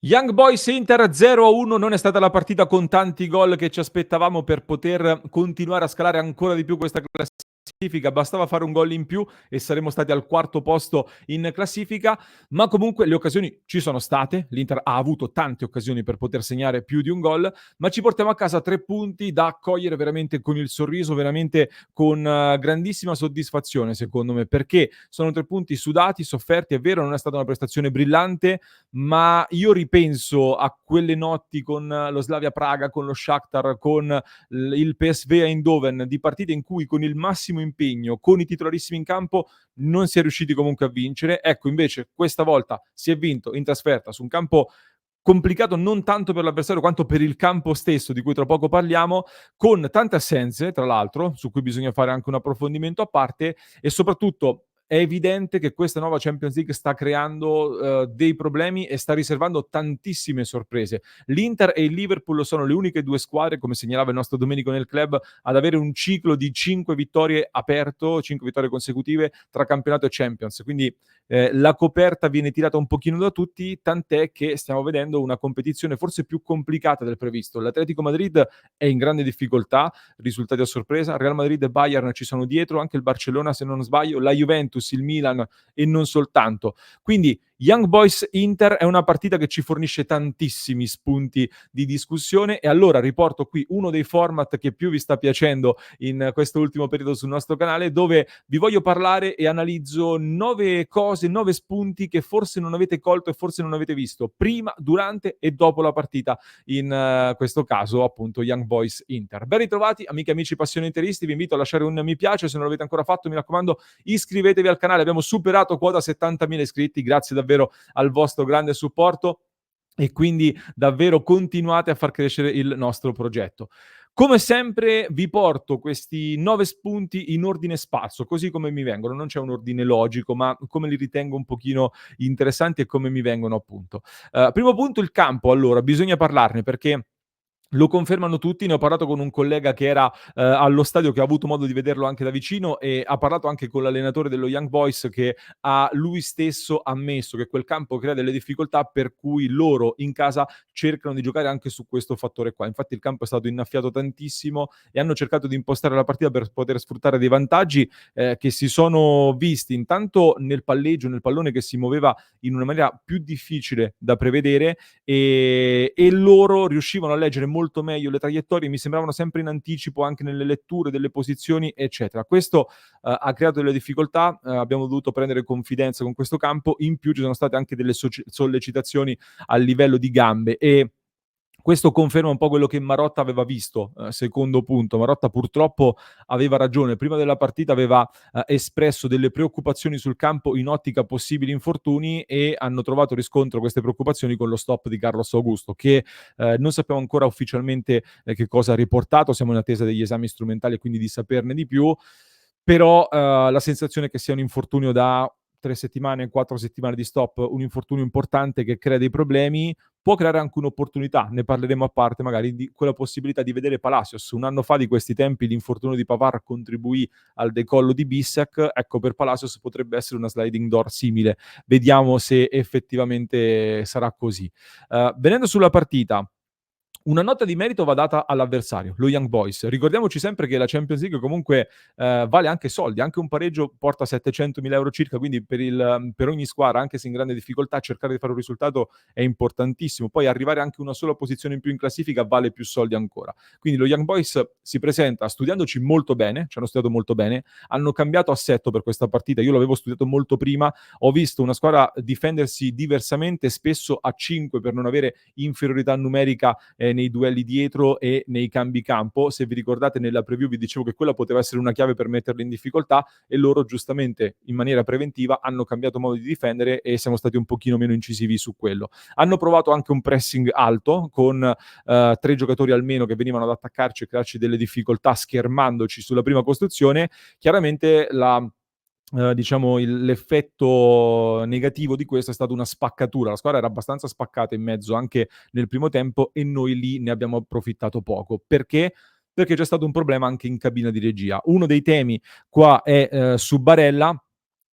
Young Boys Inter 0-1, non è stata la partita con tanti gol che ci aspettavamo per poter continuare a scalare ancora di più questa classifica, bastava fare un gol in più e saremmo stati al quarto posto in classifica, ma comunque le occasioni ci sono state, l'Inter ha avuto tante occasioni per poter segnare più di un gol, ma ci portiamo a casa 3 punti da accogliere veramente con il sorriso, veramente con grandissima soddisfazione secondo me, perché sono 3 punti sudati, sofferti, è vero non è stata una prestazione brillante, ma io ripenso a quelle notti con lo Slavia Praga, con lo Shakhtar, con il PSV Eindhoven, di partite in cui con il massimo impegno, con i titolarissimi in campo, non si è riusciti comunque a vincere. Ecco, invece questa volta si è vinto in trasferta su un campo complicato non tanto per l'avversario quanto per il campo stesso, di cui tra poco parliamo, con tante assenze, tra l'altro, su cui bisogna fare anche un approfondimento a parte, e soprattutto è evidente che questa nuova Champions League sta creando dei problemi e sta riservando tantissime sorprese. L'Inter e il Liverpool sono le uniche due squadre, come segnalava il nostro Domenico nel club, ad avere un ciclo di 5 vittorie aperto, 5 vittorie consecutive tra campionato e Champions. Quindi la coperta viene tirata un pochino da tutti, tant'è che stiamo vedendo una competizione forse più complicata del previsto. L'Atletico Madrid è in grande difficoltà, risultati a sorpresa, Real Madrid e Bayern ci sono dietro, anche il Barcellona se non sbaglio, la Juventus, il Milan e non soltanto. Quindi Young Boys Inter è una partita che ci fornisce tantissimi spunti di discussione e allora riporto qui uno dei format che più vi sta piacendo in questo ultimo periodo sul nostro canale, dove vi voglio parlare e analizzo 9 cose, 9 spunti che forse non avete colto e forse non avete visto prima, durante e dopo la partita, in questo caso appunto Young Boys Inter. Ben ritrovati amiche e amici passioni interisti, vi invito a lasciare un mi piace se non l'avete ancora fatto, mi raccomando iscrivetevi al canale, abbiamo superato quota 70.000 iscritti, grazie davvero al vostro grande supporto e quindi davvero continuate a far crescere il nostro progetto. Come sempre vi porto questi 9 spunti in ordine sparso, così come mi vengono, non c'è un ordine logico, ma come li ritengo un pochino interessanti e come mi vengono appunto. Primo punto il campo, allora bisogna parlarne perché lo confermano tutti, ne ho parlato con un collega che era allo stadio, che ha avuto modo di vederlo anche da vicino e ha parlato anche con l'allenatore dello Young Boys che ha lui stesso ammesso che quel campo crea delle difficoltà per cui loro in casa cercano di giocare anche su questo fattore qua. Infatti il campo è stato innaffiato tantissimo e hanno cercato di impostare la partita per poter sfruttare dei vantaggi che si sono visti intanto nel palleggio, nel pallone che si muoveva in una maniera più difficile da prevedere e loro riuscivano a leggere molto meglio le traiettorie, mi sembravano sempre in anticipo anche nelle letture delle posizioni, eccetera. Questo ha creato delle difficoltà, abbiamo dovuto prendere confidenza con questo campo, in più ci sono state anche delle sollecitazioni a livello di gambe e questo conferma un po' quello che Marotta aveva visto, secondo punto. Marotta purtroppo aveva ragione, prima della partita aveva espresso delle preoccupazioni sul campo in ottica possibili infortuni e hanno trovato riscontro queste preoccupazioni con lo stop di Carlos Augusto, che non sappiamo ancora ufficialmente che cosa ha riportato, siamo in attesa degli esami strumentali e quindi di saperne di più, però la sensazione è che sia un infortunio da 3 settimane, 4 settimane di stop, un infortunio importante che crea dei problemi, può creare anche un'opportunità, ne parleremo a parte magari di quella possibilità di vedere Palacios. Un anno fa di questi tempi l'infortunio di Pavard contribuì al decollo di Bissek, ecco per Palacios potrebbe essere una sliding door simile. Vediamo se effettivamente sarà così. Venendo sulla partita, una nota di merito va data all'avversario, lo Young Boys. Ricordiamoci sempre che la Champions League comunque vale anche soldi, anche un pareggio porta 700.000 euro circa, quindi per ogni squadra, anche se in grande difficoltà, cercare di fare un risultato è importantissimo. Poi arrivare anche una sola posizione in più in classifica vale più soldi ancora. Quindi lo Young Boys si presenta studiandoci molto bene, ci hanno studiato molto bene, hanno cambiato assetto per questa partita, io l'avevo studiato molto prima, ho visto una squadra difendersi diversamente, spesso a 5 per non avere inferiorità numerica nei duelli dietro e nei cambi campo. Se vi ricordate nella preview vi dicevo che quella poteva essere una chiave per metterli in difficoltà e loro giustamente in maniera preventiva hanno cambiato modo di difendere e siamo stati un pochino meno incisivi su quello. Hanno provato anche un pressing alto con 3 giocatori almeno che venivano ad attaccarci e crearci delle difficoltà schermandoci sulla prima costruzione. Chiaramente diciamo l'effetto negativo di questo è stata una spaccatura. La squadra era abbastanza spaccata in mezzo anche nel primo tempo e noi lì ne abbiamo approfittato poco. Perché? Perché c'è stato un problema anche in cabina di regia. Uno dei temi qua è su Barella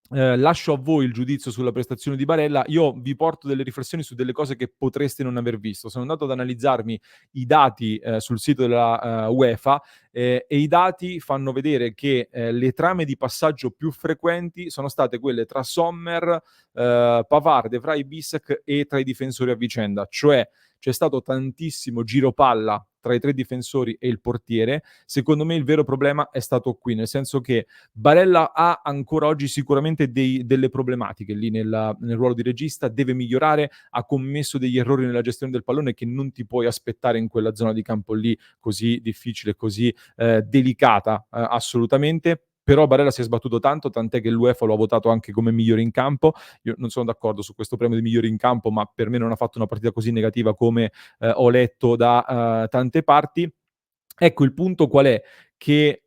lascio a voi il giudizio sulla prestazione di Barella. Io vi porto delle riflessioni su delle cose che potreste non aver visto. Sono andato ad analizzarmi i dati sul sito della UEFA e i dati fanno vedere che le trame di passaggio più frequenti sono state quelle tra Sommer, Pavard, De Vrij, Bissek e tra i difensori a vicenda. Cioè c'è stato tantissimo giro palla tra i tre difensori e il portiere. Secondo me il vero problema è stato qui, nel senso che Barella ha ancora oggi sicuramente delle problematiche lì nel ruolo di regista, deve migliorare, ha commesso degli errori nella gestione del pallone che non ti puoi aspettare in quella zona di campo lì così difficile, così delicata assolutamente. Però Barella si è sbattuto tanto, tant'è che l'UEFA lo ha votato anche come migliore in campo. Io non sono d'accordo su questo premio di migliore in campo, ma per me non ha fatto una partita così negativa come ho letto da tante parti. Ecco, il punto qual è? Che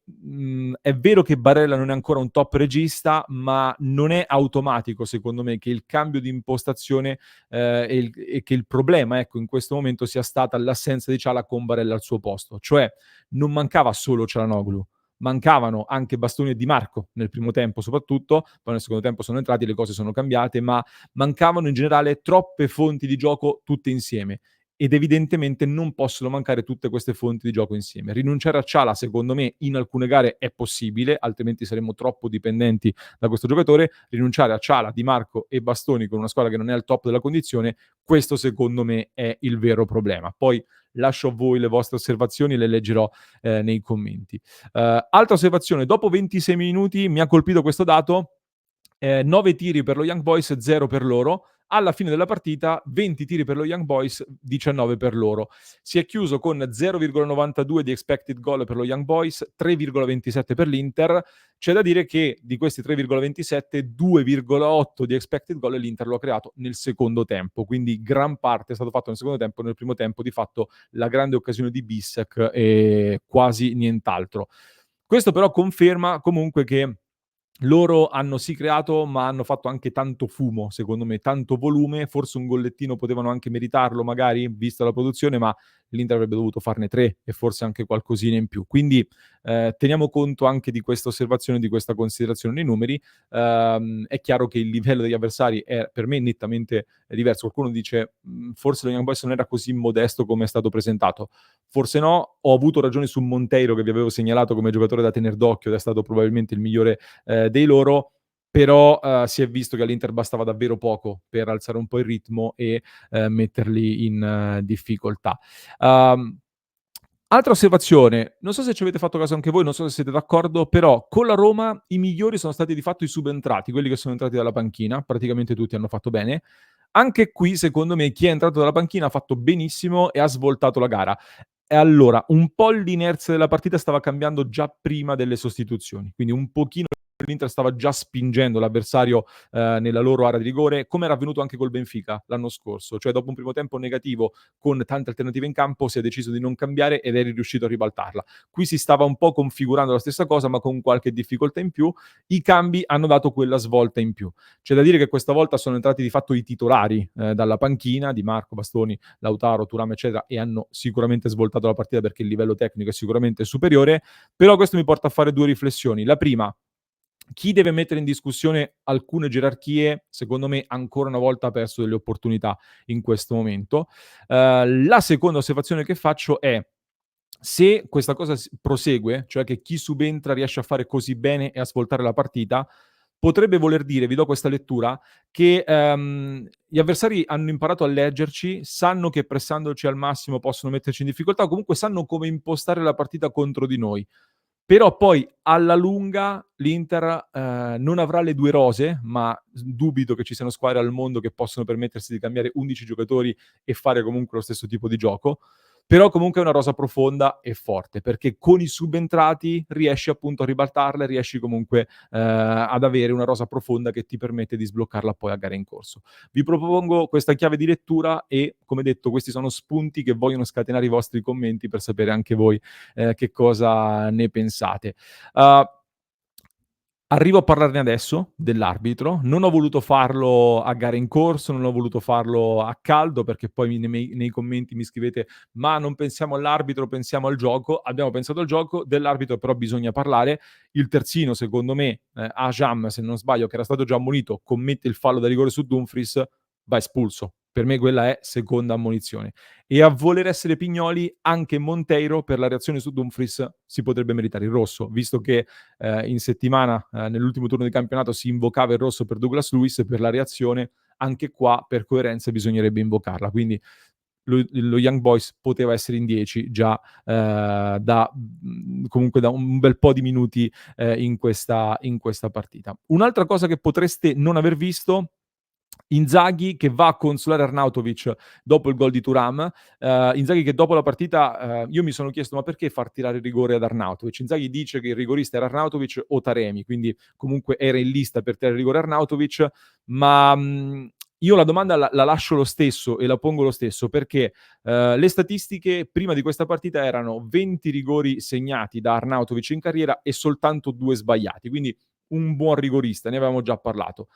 è vero che Barella non è ancora un top regista, ma non è automatico, secondo me, che il cambio di impostazione e che il problema, ecco, in questo momento sia stata l'assenza di Ciala con Barella al suo posto. Cioè, non mancava solo Cialanoglu, mancavano anche Bastoni e Di Marco nel primo tempo soprattutto, poi nel secondo tempo sono entrati, le cose sono cambiate, ma mancavano in generale troppe fonti di gioco tutte insieme ed evidentemente non possono mancare tutte queste fonti di gioco insieme. Rinunciare a Ciala, secondo me, in alcune gare è possibile, altrimenti saremmo troppo dipendenti da questo giocatore. Rinunciare a Ciala, Di Marco e Bastoni con una squadra che non è al top della condizione, questo secondo me è il vero problema. Poi lascio a voi le vostre osservazioni, le leggerò nei commenti. Altra osservazione, dopo 26 minuti mi ha colpito questo dato, 9 tiri per lo Young Boys, 0 per loro. Alla fine della partita 20 tiri per lo Young Boys, 19 per loro. Si è chiuso con 0,92 di expected goal per lo Young Boys, 3,27 per l'Inter. C'è da dire che di questi 3,27, 2,8 di expected goal l'Inter lo ha creato nel secondo tempo, quindi gran parte è stato fatto nel secondo tempo, nel primo tempo di fatto la grande occasione di Bissek e quasi nient'altro. Questo però conferma comunque che loro hanno sì creato, ma hanno fatto anche tanto fumo, secondo me, tanto volume, forse un gollettino potevano anche meritarlo magari, vista la produzione, ma l'Inter avrebbe dovuto farne 3 e forse anche qualcosina in più. Quindi teniamo conto anche di questa osservazione, di questa considerazione nei numeri. È chiaro che il livello degli avversari è per me nettamente diverso. Qualcuno dice forse lo Young Boys non era così modesto come è stato presentato. Forse no, ho avuto ragione su Monteiro che vi avevo segnalato come giocatore da tener d'occhio ed è stato probabilmente il migliore dei loro, però si è visto che all'Inter bastava davvero poco per alzare un po' il ritmo e metterli in difficoltà. Um, Altra osservazione, non so se ci avete fatto caso anche voi, non so se siete d'accordo, però con la Roma i migliori sono stati di fatto i subentrati, quelli che sono entrati dalla panchina, praticamente tutti hanno fatto bene. Anche qui, secondo me, chi è entrato dalla panchina ha fatto benissimo e ha svoltato la gara. E allora, un po' l'inerzia della partita stava cambiando già prima delle sostituzioni, quindi un pochino l'Inter stava già spingendo l'avversario nella loro area di rigore, come era avvenuto anche col Benfica l'anno scorso, cioè dopo un primo tempo negativo con tante alternative in campo si è deciso di non cambiare ed eri riuscito a ribaltarla. Qui si stava un po' configurando la stessa cosa, ma con qualche difficoltà in più. I cambi hanno dato quella svolta in più. C'è da dire che questa volta sono entrati di fatto i titolari dalla panchina di Marco, Bastoni, Lautaro, Thuram, eccetera, e hanno sicuramente svoltato la partita perché il livello tecnico è sicuramente superiore. Però questo mi porta a fare due riflessioni. La prima, chi deve mettere in discussione alcune gerarchie, secondo me, ancora una volta ha perso delle opportunità in questo momento. La seconda osservazione che faccio è se questa cosa prosegue, cioè che chi subentra riesce a fare così bene e a svoltare la partita, potrebbe voler dire, vi do questa lettura, che gli avversari hanno imparato a leggerci, sanno che pressandoci al massimo possono metterci in difficoltà, o comunque sanno come impostare la partita contro di noi. Però poi alla lunga l'Inter non avrà le due rose, ma dubito che ci siano squadre al mondo che possono permettersi di cambiare 11 giocatori e fare comunque lo stesso tipo di gioco. Però comunque è una rosa profonda e forte, perché con i subentrati riesci appunto a ribaltarla e riesci comunque ad avere una rosa profonda che ti permette di sbloccarla poi a gare in corso. Vi propongo questa chiave di lettura e, come detto, questi sono spunti che vogliono scatenare i vostri commenti per sapere anche voi che cosa ne pensate. Uh, Arrivo a parlarne adesso dell'arbitro, non ho voluto farlo a gare in corso, non ho voluto farlo a caldo perché poi nei commenti mi scrivete: "Ma non pensiamo all'arbitro, pensiamo al gioco". Abbiamo pensato al gioco, dell'arbitro però bisogna parlare. Il terzino secondo me, Ajam se non sbaglio, che era stato già ammonito, commette il fallo da rigore su Dumfries, va espulso. Per me quella è seconda ammonizione. E a voler essere pignoli, anche Monteiro per la reazione su Dumfries si potrebbe meritare il rosso, visto che in settimana, nell'ultimo turno di campionato si invocava il rosso per Douglas Luiz per la reazione, anche qua per coerenza bisognerebbe invocarla. Quindi lo Young Boys poteva essere in 10 già comunque da un bel po' di minuti in questa partita. Un'altra cosa che potreste non aver visto, Inzaghi che va a consolare Arnautovic dopo il gol di Thuram. Inzaghi che dopo la partita, io mi sono chiesto: "Ma perché far tirare il rigore ad Arnautovic?" Inzaghi dice che il rigorista era Arnautovic o Taremi, quindi comunque era in lista per tirare il rigore Arnautovic, ma, io la domanda la lascio lo stesso e la pongo lo stesso perché, le statistiche prima di questa partita erano 20 rigori segnati da Arnautovic in carriera e soltanto 2 sbagliati, quindi un buon rigorista, ne avevamo già parlato.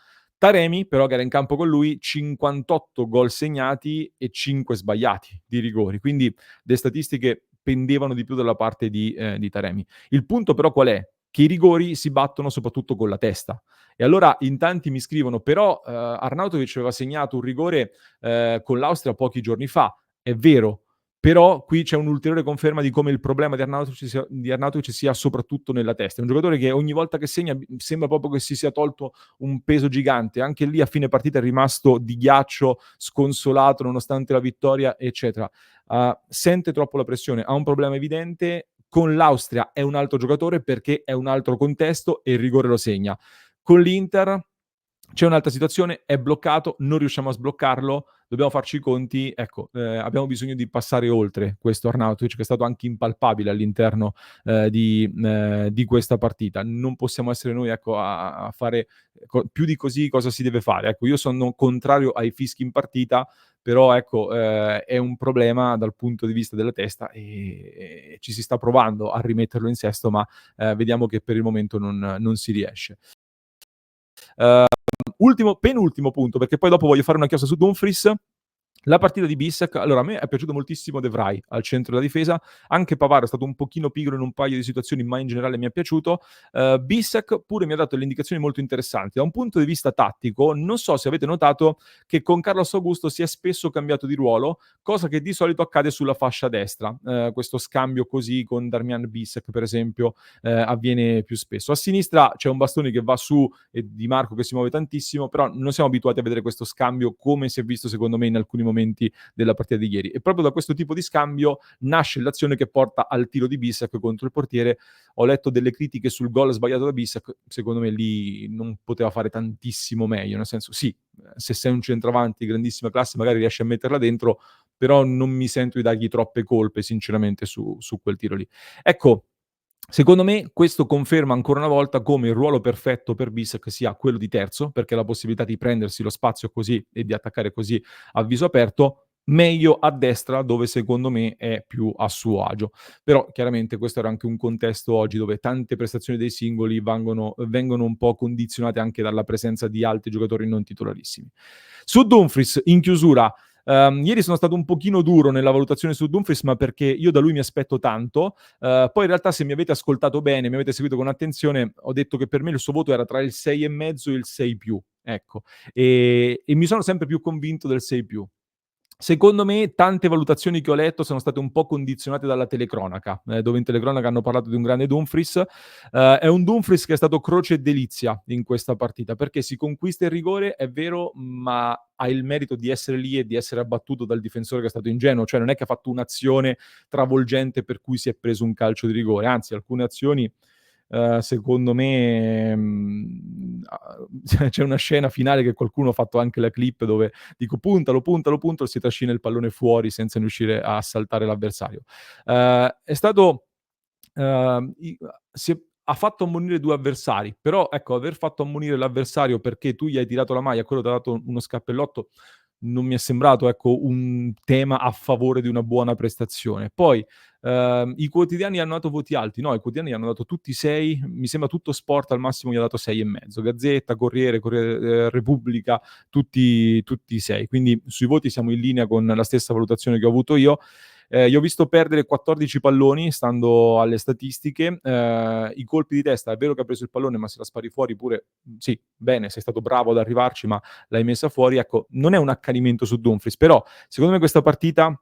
Taremi, però, che era in campo con lui, 58 gol segnati e 5 sbagliati di rigori, quindi le statistiche pendevano di più dalla parte di Taremi. Il punto però qual è? Che i rigori si battono soprattutto con la testa. E allora in tanti mi scrivono: "Però, Arnautovic aveva segnato un rigore, con l'Austria pochi giorni fa". È vero, però qui c'è un'ulteriore conferma di come il problema di Arnautovic sia soprattutto nella testa. È un giocatore che ogni volta che segna sembra proprio che si sia tolto un peso gigante. Anche lì a fine partita è rimasto di ghiaccio, sconsolato nonostante la vittoria, eccetera. Sente troppo la pressione, ha un problema evidente. Con l'Austria è un altro giocatore perché è un altro contesto e il rigore lo segna. Con l'Inter c'è un'altra situazione, è bloccato, non riusciamo a sbloccarlo, dobbiamo farci i conti. Ecco, abbiamo bisogno di passare oltre questo Arnautovic che è stato anche impalpabile all'interno di questa partita. Non possiamo essere noi, ecco, a fare più di così. Cosa si deve fare? Ecco, io sono contrario ai fischi in partita, però ecco, è un problema dal punto di vista della testa e ci si sta provando a rimetterlo in sesto, ma vediamo che per il momento non si riesce. Penultimo punto, perché poi dopo voglio fare una chiosa su Dumfries. La partita di Bissek, allora a me è piaciuto moltissimo De Vrij al centro della difesa, anche Pavard è stato un pochino pigro in un paio di situazioni, ma in generale mi è piaciuto. Bissek pure mi ha dato delle indicazioni molto interessanti. Da un punto di vista tattico, non so se avete notato che con Carlos Augusto si è spesso cambiato di ruolo, cosa che di solito accade sulla fascia destra. Questo scambio così con Darmian Bissek, per esempio, avviene più spesso. A sinistra c'è un Bastoni che va su e Di Marco che si muove tantissimo, però non siamo abituati a vedere questo scambio come si è visto secondo me in alcuni momenti della partita di ieri. E proprio da questo tipo di scambio nasce l'azione che porta al tiro di Bissek contro il portiere. Ho letto delle critiche sul gol sbagliato da Bissek, secondo me lì non poteva fare tantissimo meglio, nel senso sì, se sei un centravanti di grandissima classe magari riesci a metterla dentro, però non mi sento di dargli troppe colpe sinceramente su quel tiro lì. Ecco, secondo me questo conferma ancora una volta come il ruolo perfetto per Bissek sia quello di terzo, perché ha la possibilità di prendersi lo spazio così e di attaccare così a viso aperto, meglio a destra dove secondo me è più a suo agio. Però chiaramente questo era anche un contesto oggi dove tante prestazioni dei singoli vengono un po' condizionate anche dalla presenza di altri giocatori non titolarissimi. Su Dumfries, in chiusura, ieri sono stato un pochino duro nella valutazione su Dumfries, ma perché io da lui mi aspetto tanto. Poi in realtà se mi avete ascoltato bene, mi avete seguito con attenzione, ho detto che per me il suo voto era tra il 6,5 e il 6+, ecco. E mi sono sempre più convinto del 6+. Secondo me tante valutazioni che ho letto sono state un po' condizionate dalla telecronaca, dove in telecronaca hanno parlato di un grande Dumfries. È un Dumfries che è stato croce e delizia in questa partita, perché si conquista il rigore, è vero, ma ha il merito di essere lì e di essere abbattuto dal difensore che è stato ingenuo, cioè non è che ha fatto un'azione travolgente per cui si è preso un calcio di rigore, anzi alcune azioni secondo me, c'è una scena finale che qualcuno ha fatto anche la clip dove dico: "Puntalo, puntalo, puntalo", si trascina il pallone fuori senza riuscire a saltare l'avversario. È stato i si è ha fatto ammonire 2 avversari, però ecco, aver fatto ammonire l'avversario perché tu gli hai tirato la maglia, quello t'ha dato uno scappellotto, non mi è sembrato, ecco, un tema a favore di una buona prestazione. Poi, i quotidiani hanno dato voti alti? No, i quotidiani hanno dato tutti 6, mi sembra Tutto Sport al massimo gli ha dato 6 e mezzo, Gazzetta, Repubblica, tutti 6. Quindi sui voti siamo in linea con la stessa valutazione che ho avuto io. Gli ho visto perdere 14 palloni, stando alle statistiche. I colpi di testa, è vero che ha preso il pallone, ma se la spari fuori pure, sì, bene, sei stato bravo ad arrivarci, ma l'hai messa fuori. Ecco, non è un accanimento su Dumfries, però secondo me questa partita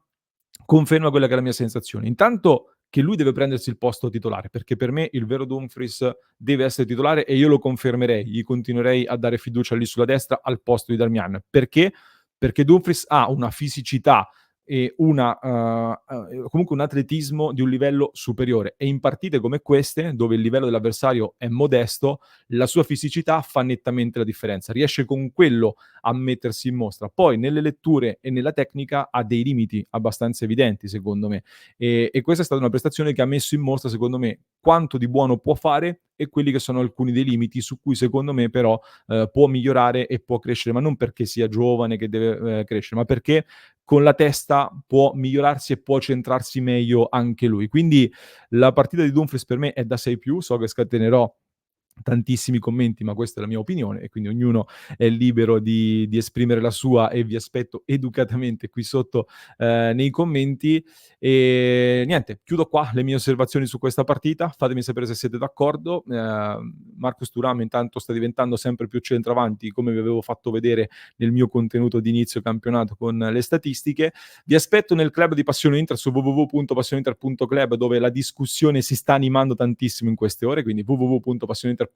conferma quella che è la mia sensazione. Intanto che lui deve prendersi il posto titolare, perché per me il vero Dumfries deve essere titolare e io lo confermerei, gli continuerei a dare fiducia lì sulla destra al posto di Darmian. Perché? Perché Dumfries ha una fisicità e comunque un atletismo di un livello superiore, e in partite come queste, dove il livello dell'avversario è modesto, la sua fisicità fa nettamente la differenza. Riesce con quello a mettersi in mostra. Poi nelle letture e nella tecnica ha dei limiti abbastanza evidenti, secondo me. E questa è stata una prestazione che ha messo in mostra, secondo me, quanto di buono può fare e quelli che sono alcuni dei limiti su cui, secondo me, però può migliorare e può crescere, ma non perché sia giovane che deve crescere, ma perché con la testa può migliorarsi e può centrarsi meglio anche lui. Quindi la partita di Dumfries per me è da 6+, so che scatenerò tantissimi commenti, ma questa è la mia opinione e quindi ognuno è libero di esprimere la sua, e vi aspetto educatamente qui sotto nei commenti. E niente, chiudo qua le mie osservazioni su questa partita, fatemi sapere se siete d'accordo. Marcus Thuram intanto sta diventando sempre più centravanti, come vi avevo fatto vedere nel mio contenuto di inizio campionato con le statistiche. Vi aspetto nel club di Passione Inter su www.passioneinter.club, dove la discussione si sta animando tantissimo in queste ore, quindi www.passioneinter.club,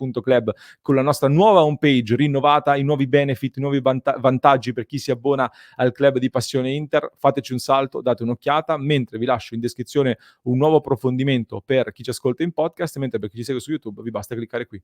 con la nostra nuova homepage rinnovata, i nuovi benefit, i nuovi vantaggi per chi si abbona al club di Passione Inter. Fateci un salto, date un'occhiata, mentre vi lascio in descrizione un nuovo approfondimento per chi ci ascolta in podcast, mentre per chi ci segue su YouTube vi basta cliccare qui.